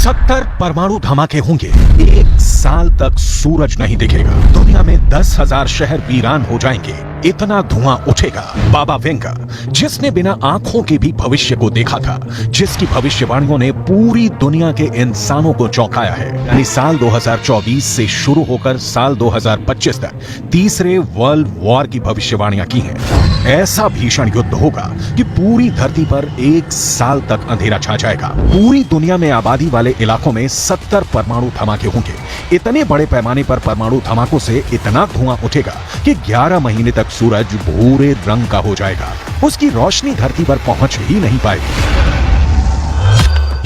70 परमाणु धमाके होंगे। 1 साल तक सूरज नहीं दिखेगा। दुनिया में 10,000 शहर वीरान हो जाएंगे। इतना धुआं उठेगा। बाबा वेंगा, जिसने बिना आंखों के भी भविष्य को देखा था, जिसकी भविष्यवाणियों ने पूरी दुनिया के इंसानों को चौंकाया है, यानी साल 2024 से शुरू होकर साल 2025 तक तीसरे वर्ल्ड वॉर की भविष्यवाणियां की हैं। ऐसा भीषण युद्ध होगा कि पूरी धरती पर 1 साल तक अंधेरा छा जाएगा। पूरी दुनिया में आबादी वाले इलाकों में 70 परमाणु धमाके होंगे। इतने बड़े पैमाने पर परमाणु धमाकों से इतना धुआं उठेगा कि 11 महीने तक सूरज भूरे रंग का हो जाएगा। उसकी रोशनी धरती पर पहुंच ही नहीं पाएगी।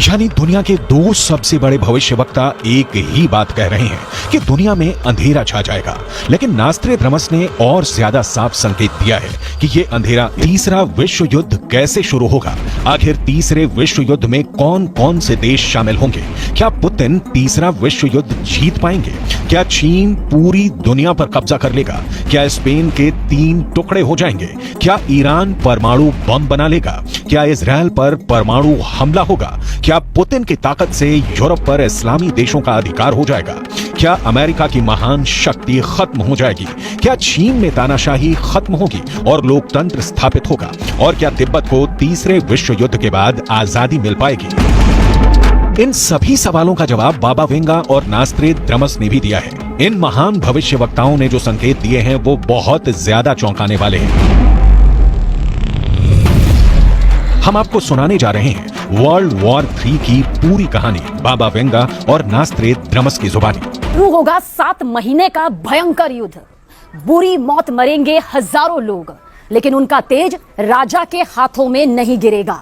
यानी दुनिया के 2 सबसे बड़े भविष्यवक्ता एक ही बात कह रहे हैं कि दुनिया में अंधेरा छा जाएगा। लेकिन नास्ट्रेदामस ने और ज्यादा साफ संकेत दिया है कि ये अंधेरा तीसरा विश्व युद्ध कैसे शुरू होगा। आखिर तीसरे विश्व युद्ध में कौन कौन से देश शामिल होंगे? क्या पुतिन तीसरा विश्व युद्ध जीत पाएंगे? क्या चीन पूरी दुनिया पर कब्जा कर लेगा? क्या स्पेन के 3 टुकड़े हो जाएंगे? क्या ईरान परमाणु बम बना लेगा? क्या इजराइल पर परमाणु हमला होगा? क्या पुतिन की ताकत से यूरोप पर इस्लामी देशों का अधिकार हो जाएगा? क्या अमेरिका की महान शक्ति खत्म हो जाएगी? क्या चीन में तानाशाही खत्म होगी और लोकतंत्र स्थापित होगा? और क्या तिब्बत को तीसरे विश्व युद्ध के बाद आजादी मिल पाएगी? इन सभी सवालों का जवाब बाबा वेंगा और नास्ट्रेदामस ने भी दिया है। इन महान भविष्यवक्ताओं ने जो संकेत दिए हैं वो बहुत ज्यादा चौंकाने वाले हैं। हम आपको सुनाने जा रहे हैं वर्ल्ड वॉर 3 की पूरी कहानी बाबा वेंगा और नास्ट्रेदामस की जुबानी। शुरू होगा 7 महीने का भयंकर युद्ध। बुरी मौत मरेंगे हजारों लोग, लेकिन उनका तेज राजा के हाथों में नहीं गिरेगा।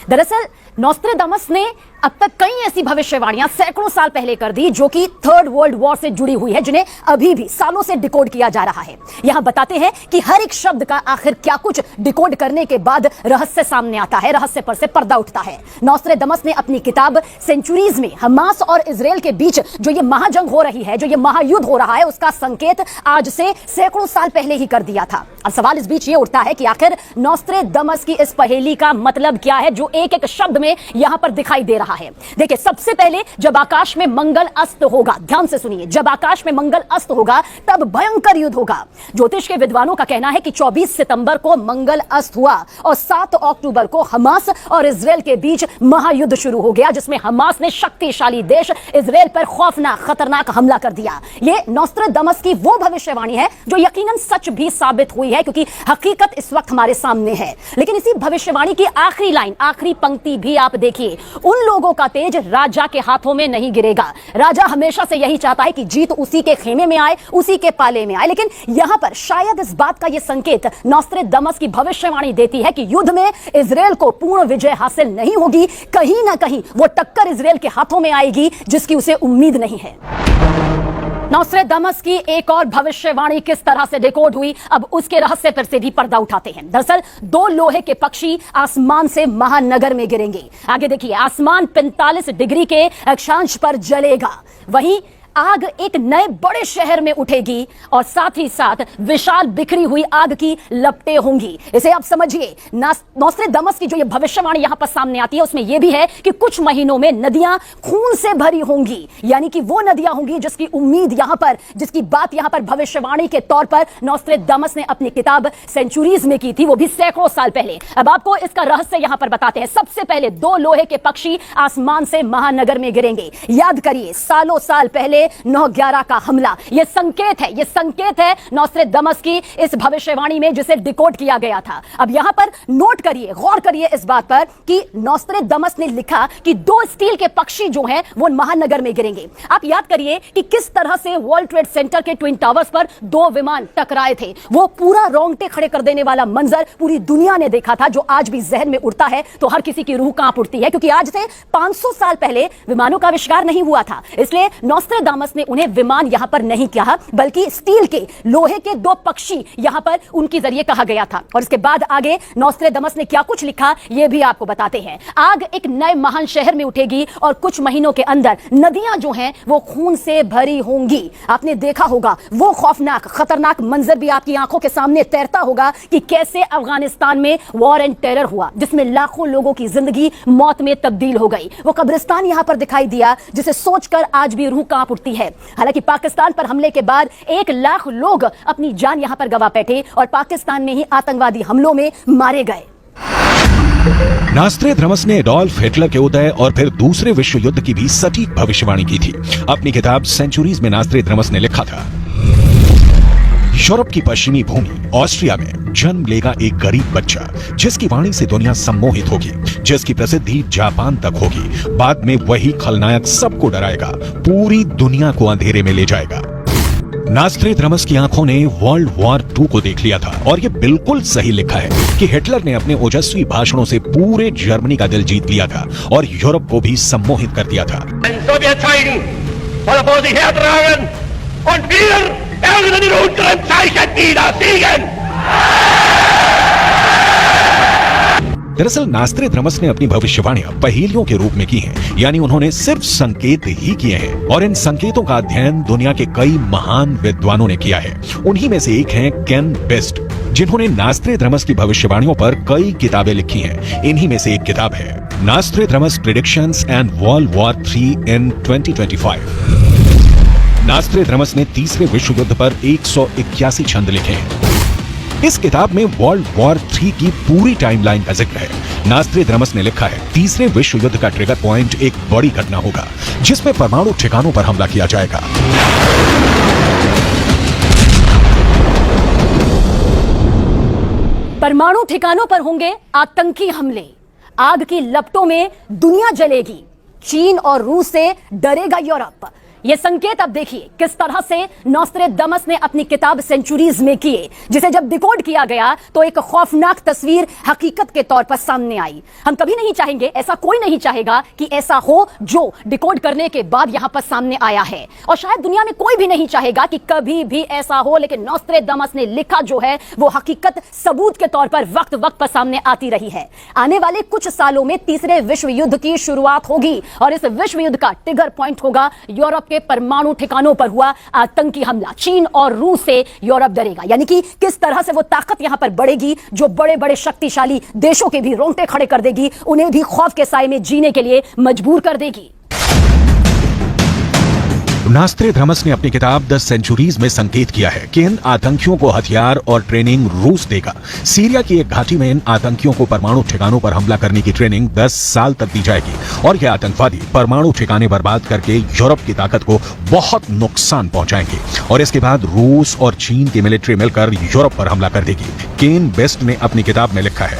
दरअसल नास्ट्रेदामस ने अब तक कई ऐसी भविष्यवाणियां सैकड़ों साल पहले कर दी जो कि थर्ड वर्ल्ड वॉर से जुड़ी हुई है, जिन्हें अभी भी सालों से डिकोड किया जा रहा है। यहां बताते हैं कि हर एक शब्द का आखिर क्या कुछ डिकोड करने के बाद रहस्य सामने आता है, रहस्य पर से पर्दा उठता है। नास्ट्रेदामस ने अपनी किताब सेंचुरीज में हमास और इजराइल के बीच जो ये महाजंग हो रही है, जो ये महायुद्ध हो रहा है, उसका संकेत आज से सैकड़ों साल पहले ही कर दिया था। अब सवाल इस बीच ये उठता है कि आखिर नास्ट्रेदामस की इस पहेली का मतलब क्या है जो एक एक शब्द में यहां पर दिखाई दे रहा है। देखिए, सबसे पहले जब आकाश में मंगल अस्त होगा, ध्यान से सुनिए, जब आकाश में मंगल अस्त होगा तब भयंकर युद्ध होगा। ज्योतिष के विद्वानों का कहना है कि 24 सितंबर को मंगल अस्त हुआ और 7 अक्टूबर को हमास और इजराइल के बीच महायुद्ध शुरू हो गया, जिसमें हमास ने शक्तिशाली देश इजराइल पर खौफनाक खतरनाक हमला कर दिया। यह नास्ट्रेदामस की वो भविष्यवाणी है जो यकीनन सच भी साबित हुई है, क्योंकि हकीकत इस वक्त हमारे सामने है। लेकिन इसी भविष्यवाणी की आखिरी लाइन, आखिरी पंक्ति भी आप देखिए, उन लोगों का तेज राजा के हाथों में नहीं गिरेगा। राजा हमेशा से यही चाहता है कि जीत उसी के खेमे में आए, उसी के पाले में आए। लेकिन यहां पर शायद इस बात का यह संकेत नास्ट्रेदामस की भविष्यवाणी देती है कि युद्ध में इजराइल को पूर्ण विजय हासिल नहीं होगी। कहीं ना कहीं वो टक्कर इजराइल के हाथों में आएगी जिसकी उसे उम्मीद नहीं है। नास्ट्रेदामस की एक और भविष्यवाणी किस तरह से डिकोड हुई, अब उसके रहस्य पर से भी पर्दा उठाते हैं। दरअसल 2 लोहे के पक्षी आसमान से महानगर में गिरेंगे। आगे देखिए, आसमान 45 डिग्री के अक्षांश पर जलेगा। वहीं आग एक नए बड़े शहर में उठेगी और साथ ही साथ विशाल बिखरी हुई आग की लपटें होंगी। इसे आप समझिए, नास्ट्रेदामस की जो ये भविष्यवाणी यहां पर सामने आती है उसमें यह भी है कि कुछ महीनों में नदियां खून से भरी होंगी, यानी कि वो नदियां होंगी जिसकी उम्मीद यहां पर, जिसकी बात यहां पर भविष्यवाणी के तौर पर नास्ट्रेदामस ने अपनी किताब सेंचुरीज में की थी, वो भी सैकड़ों साल पहले। अब आपको इसका रहस्य यहां पर बताते हैं। सबसे पहले 2 लोहे के पक्षी आसमान से महानगर में गिरेंगे। याद करिए, सालों साल पहले 9/11 का हमला, यह संकेत है, यह संकेत है नास्ट्रेदामस की इस भविष्यवाणी में जिसे डिकोड किया गया था। अब यहां पर नोट करिए, गौर करिए इस बात पर कि नास्ट्रेदामस ने लिखा कि 2 स्टील के पक्षी जो हैं वो महानगर में गिरेंगे। आप याद करिए कि किस तरह से वर्ल्ड ट्रेड सेंटर के ट्विन टावर्स पर 2 विमान टकराए थे। वो पूरा रोंगटे खड़े कर देने वाला मंजर पूरी दुनिया ने देखा था, जो आज भी जहन में उड़ता है तो हर किसी की रूह कांप उठती है, क्योंकि आज से 500 साल पहले विमानों का आविष्कार नहीं हुआ था। इसलिए नास्ट्रेदामस नॉस्ट्रेडामस ने उन्हें विमान यहां पर नहीं कहा, बल्कि स्टील के, लोहे के 2 पक्षी यहां पर उनके जरिए कहा गया था। और इसके बाद आगे नॉस्ट्रेडामस ने क्या कुछ लिखा यह भी आपको बताते हैं। आग एक नए महान शहर में उठेगी और कुछ महीनों के अंदर नदियां जो हैं वो खून से भरी होंगी। आपने देखा होगा वो खौफनाक, खतरनाक मंजर भी आपकी आंखों के सामने तैरता होगा कि कैसे अफगानिस्तान में वॉर एंड टेरर हुआ, जिसमें लाखों लोगों की जिंदगी मौत में तब्दील हो गई। वो कब्रिस्तान यहां पर दिखाई दिया जिसे सोचकर आज भी रूह कांप उठती है। हालांकि पाकिस्तान पर हमले के बाद 1 लाख लोग अपनी जान यहां पर गंवा बैठे और पाकिस्तान में ही आतंकवादी हमलों में मारे गए। नॉस्ट्रेडामस ने एडोल्फ हिटलर के उदय और फिर दूसरे विश्व युद्ध की भी सटीक भविष्यवाणी की थी। अपनी किताब सेंचुरीज में नॉस्ट्रेडामस ने लिखा था, यूरोप की पश्चिमी भूमि ऑस्ट्रिया में जन्म लेगा एक गरीब बच्चा, जिसकी वाणी से दुनिया सम्मोहित होगी, जिसकी प्रसिद्धि जापान तक होगी। बाद में वही खलनायक सबको डराएगा, पूरी दुनिया को अंधेरे में ले जाएगा। नॉस्ट्रेडामस की आंखों ने वर्ल्ड वॉर 2 को देख लिया था और ये बिल्कुल सही लिखा है कि हिटलर ने अपने ओजस्वी भाषणों से पूरे जर्मनी का दिल जीत लिया था और यूरोप को भी सम्मोहित कर दिया था। दरअसल नॉस्ट्रेडामस ने अपनी भविष्यवाणियां पहेलियों के रूप में की हैं, यानी उन्होंने सिर्फ संकेत ही किए हैं और इन संकेतों का अध्ययन दुनिया के कई महान विद्वानों ने किया है। उन्हीं में से एक हैं केन बेस्ट, जिन्होंने नॉस्ट्रेडामस की भविष्यवाणियों पर कई किताबें लिखी हैं। इन्हीं में से एक किताब है नॉस्ट्रेडामस प्रेडिक्शंस एंड वर्ल्ड वॉर 3 इन 2025। नॉस्ट्रेडामस ने तीसरे विश्व युद्ध पर 181 छंद लिखे हैं। इस किताब में वर्ल्ड वॉर 3 की पूरी टाइमलाइन का जिक्र है। नॉस्ट्रेडामस ने लिखा है, तीसरे विश्व युद्ध का ट्रिगर पॉइंट एक बड़ी घटना होगा, जिसमें परमाणु ठिकानों पर हमला किया जाएगा। परमाणु ठिकानों पर होंगे आतंकी हमले, आग की लपटों में दुनिया जलेगी, चीन और रूस से डरेगा यूरोप। ये संकेत अब देखिए किस तरह से नॉस्ट्रेडामस ने अपनी किताब सेंचुरीज में किए, जिसे जब डिकोड किया गया तो एक खौफनाक तस्वीर हकीकत के तौर पर सामने आई। हम कभी नहीं चाहेंगे, ऐसा कोई नहीं चाहेगा कि ऐसा हो जो डिकोड करने के बाद यहां पर सामने आया है, और शायद दुनिया में कोई भी नहीं चाहेगा कि कभी भी ऐसा हो, लेकिन नॉस्ट्रेडामस ने लिखा जो है वो हकीकत सबूत के तौर पर वक्त वक्त पर सामने आती रही है। आने वाले कुछ सालों में तीसरे विश्व युद्ध की शुरुआत होगी और इस विश्व युद्ध का ट्रिगर पॉइंट होगा यूरोप के परमाणु ठिकानों पर हुआ आतंकी हमला। चीन और रूस से यूरोप डरेगा, यानी कि किस तरह से वो ताकत यहां पर बढ़ेगी जो बड़े बड़े शक्तिशाली देशों के भी रोंगटे खड़े कर देगी, उन्हें भी खौफ के साए में जीने के लिए मजबूर कर देगी। नॉस्ट्रेडामस ने अपनी किताब द सेंचुरीज में संकेत किया है कि इन आतंकियों को हथियार और ट्रेनिंग रूस देगा। सीरिया की एक घाटी में इन आतंकियों को परमाणु ठिकानों पर हमला करने की ट्रेनिंग 10 साल तक दी जाएगी और ये आतंकवादी परमाणु ठिकाने बर्बाद करके यूरोप की ताकत को बहुत नुकसान पहुंचाएंगे और इसके बाद रूस और चीन की मिलिट्री मिलकर यूरोप पर हमला कर देगी। केन बेस्ट ने अपनी किताब में लिखा है,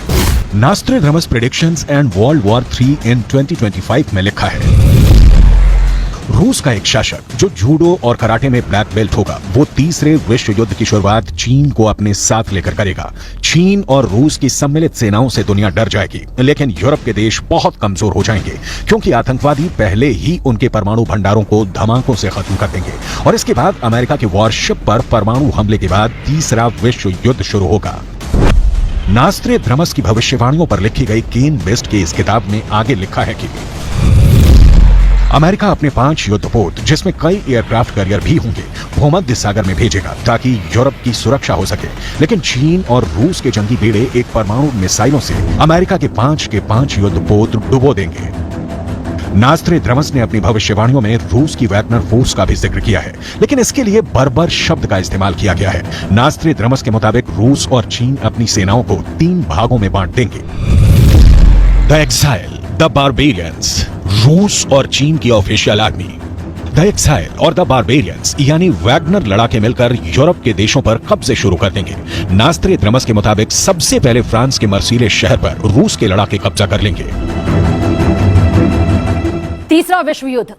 नॉस्ट्रेडामस प्रेडिक्शंस एंड वर्ल्ड वॉर 3 इन 2025 में लिखा है, रूस का एक शासक जो जूडो और कराटे में ब्लैक बेल्ट होगा, वो तीसरे विश्व युद्ध की शुरुआत चीन को अपने साथ लेकर करेगा। चीन और रूस की सम्मिलित सेनाओं से दुनिया डर जाएगी, लेकिन यूरोप के देश बहुत कमजोर हो जाएंगे क्योंकि आतंकवादी पहले ही उनके परमाणु भंडारों को धमाकों से खत्म कर देंगे और इसके बाद अमेरिका के वॉरशिप पर परमाणु हमले के बाद तीसरा विश्व युद्ध शुरू होगा। नॉस्ट्रेडामस की भविष्यवाणियों पर लिखी गई केन बेस्ट की इस किताब में आगे लिखा है कि अमेरिका अपने 5 युद्धपोत, जिसमें कई एयरक्राफ्ट कैरियर भी होंगे, भूमध्य सागर में भेजेगा ताकि यूरोप की सुरक्षा हो सके, लेकिन चीन और रूस के जंगी बेड़े एक परमाणु मिसाइलों से अमेरिका के 5 युद्धपोत डुबो देंगे। नॉस्ट्रेडामस ने अपनी भविष्यवाणियों में रूस की वैगनर फोर्स का भी जिक्र किया है, लेकिन इसके लिए बर्बर शब्द का इस्तेमाल किया गया है। नॉस्ट्रेडामस के मुताबिक रूस और चीन अपनी सेनाओं को 3 भागों में बांट देंगे। द एक्साइल, द बारबेरियंस, रूस और चीन की ऑफिशियल आर्मी। द एक्साइल और द बारबेरियंस यानी वैगनर लड़ाके मिलकर यूरोप के देशों पर कब्जे शुरू कर देंगे। नॉस्ट्रेडामस के मुताबिक सबसे पहले फ्रांस के मर्सीले शहर पर रूस के लड़ाके कब्जा कर लेंगे। तीसरा विश्व युद्ध,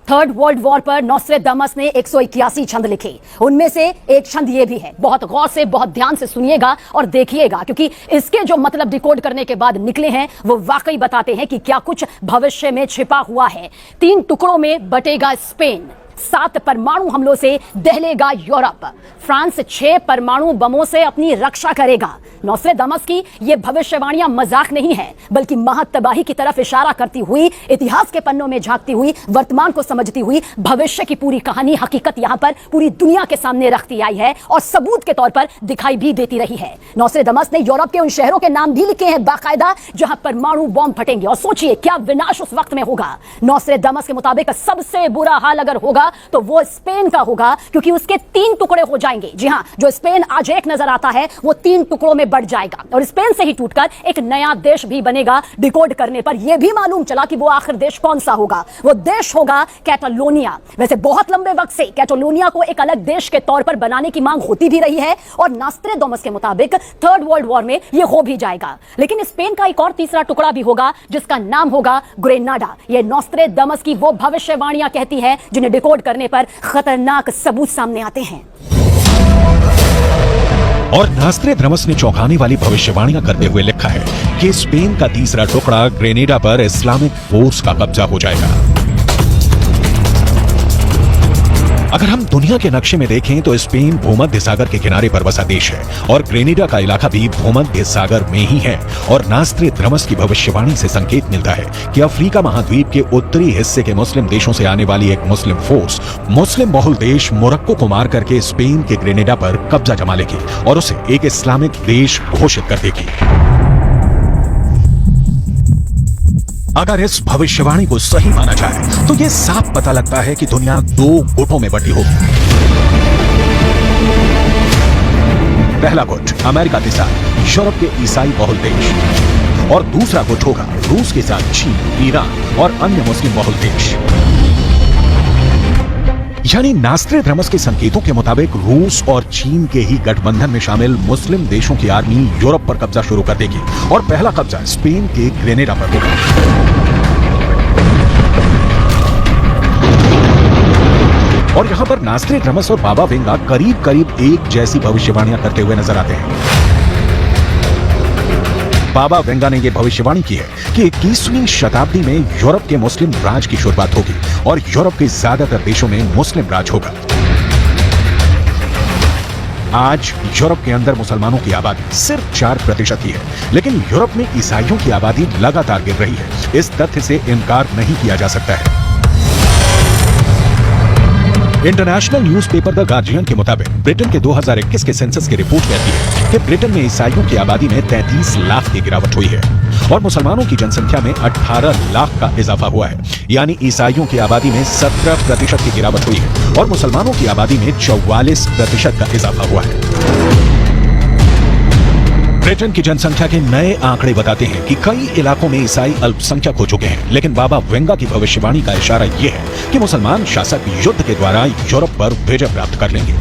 थर्ड वर्ल्ड वॉर पर नॉस्ट्रेडामस ने 181 छंद लिखे। उनमें से एक छंद ये भी है, बहुत गौर से, बहुत ध्यान से सुनिएगा और देखिएगा, क्योंकि इसके जो मतलब डिकोड करने के बाद निकले हैं वो वाकई बताते हैं कि क्या कुछ भविष्य में छिपा हुआ है। 3 टुकड़ों में बटेगा स्पेन। 7 परमाणु हमलों से दहलेगा यूरोप। फ्रांस 6 परमाणु बमों से अपनी रक्षा करेगा। नोस्ट्रेडामस की ये भविष्यवाणियां मजाक नहीं है, बल्कि महातबाही की तरफ इशारा करती हुई, इतिहास के पन्नों में झांकती हुई, वर्तमान को समझती हुई भविष्य की पूरी कहानी, हकीकत यहां पर पूरी दुनिया के सामने रखती आई है और सबूत के तौर पर दिखाई भी देती रही है। नोस्ट्रेडामस ने यूरोप के उन शहरों के नाम भी लिखे हैं बाकायदा जहां परमाणु बॉम्ब फटेंगे, और सोचिए क्या विनाश उस वक्त में होगा। नोस्ट्रेडामस के मुताबिक सबसे बुरा हाल अगर होगा तो वो स्पेन का होगा, क्योंकि उसके 3 टुकड़े हो जाएंगे। जी हां, जो स्पेन आज एक नजर आता है वो 3 टुकड़ों में बढ़ जाएगा और स्पेन से ही टूटकर एक नया देश भी बनेगा। डिकोड करने पर यह भी मालूम चला कि वो आखिर देश कौन सा होगा। वो देश होगा कैटालोनिया। वैसे बहुत लंबे वक्त से कैटालोनिया को एक अलग देश के तौर पर बनाने की मांग होती भी रही है और नोस्ट्रेडामस के मुताबिक 3rd वर्ल्ड वॉर में यह हो भी जाएगा। लेकिन स्पेन का एक और तीसरा टुकड़ा भी होगा जिसका नाम होगा ग्रेनाडा। यह नोस्ट्रेडामस की वो भविष्यवाणियां कहती है जिन्हें डिकोड करने पर खतरनाक सबूत सामने आते हैं। और नोस्ट्रेडामस ने चौंकाने वाली भविष्यवाणियां करते हुए लिखा है कि स्पेन का तीसरा टुकड़ा ग्रेनेडा पर इस्लामिक फोर्स का कब्जा हो जाएगा। अगर हम दुनिया के नक्शे में देखें तो स्पेन भूमध्य सागर के किनारे पर बसा देश है और ग्रेनेडा का इलाका भी भूमध्य सागर में ही है। और नोस्ट्रेडामस की भविष्यवाणी से संकेत मिलता है कि अफ्रीका महाद्वीप के उत्तरी हिस्से के मुस्लिम देशों से आने वाली एक मुस्लिम फोर्स मुस्लिम बहुल देश मोरक्को को मार करके स्पेन के ग्रेनेडा पर कब्जा जमा लेगी और उसे एक इस्लामिक देश घोषित कर देगी। अगर इस भविष्यवाणी को सही माना जाए तो यह साफ पता लगता है कि दुनिया 2 गुटों में बटी होगी। पहला गुट अमेरिका के साथ यूरोप के ईसाई बहुल देश और दूसरा गुट होगा रूस के साथ चीन, ईरान और अन्य मुस्लिम बहुल देश। यानी नोस्ट्रेडामस के संकेतों के मुताबिक रूस और चीन के ही गठबंधन में शामिल मुस्लिम देशों की आर्मी यूरोप पर कब्जा शुरू कर देगी और पहला कब्जा स्पेन के ग्रेनेडा पर होगा। और यहां पर नोस्ट्रेडामस और बाबा वेंगा करीब करीब एक जैसी भविष्यवाणियां करते हुए नजर आते हैं। बाबा वेंगा ने यह भविष्यवाणी की है कि 21वीं शताब्दी में यूरोप के मुस्लिम राज की शुरुआत होगी और यूरोप के ज्यादातर देशों में मुस्लिम राज होगा। आज यूरोप के अंदर मुसलमानों की आबादी सिर्फ 4% ही है, लेकिन यूरोप में ईसाइयों की आबादी लगातार गिर रही है। इस तथ्य से इनकार नहीं किया जा सकता है। इंटरनेशनल न्यूज़पेपर द गार्जियन के मुताबिक ब्रिटेन के 2021 के सेंसस की रिपोर्ट कहती है कि ब्रिटेन में ईसाइयों की आबादी में 33 लाख की गिरावट हुई है और मुसलमानों की जनसंख्या में 18 लाख का इजाफा हुआ है। यानी ईसाइयों की आबादी में 17% की गिरावट हुई है और मुसलमानों की आबादी में 44% का इजाफा हुआ है। ब्रिटेन की जनसंख्या के नए आंकड़े बताते हैं कि कई इलाकों में ईसाई अल्पसंख्यक हो चुके हैं, लेकिन बाबा वेंगा की भविष्यवाणी का इशारा यह है कि मुसलमान शासक युद्ध के द्वारा यूरोप पर विजय प्राप्त कर लेंगे।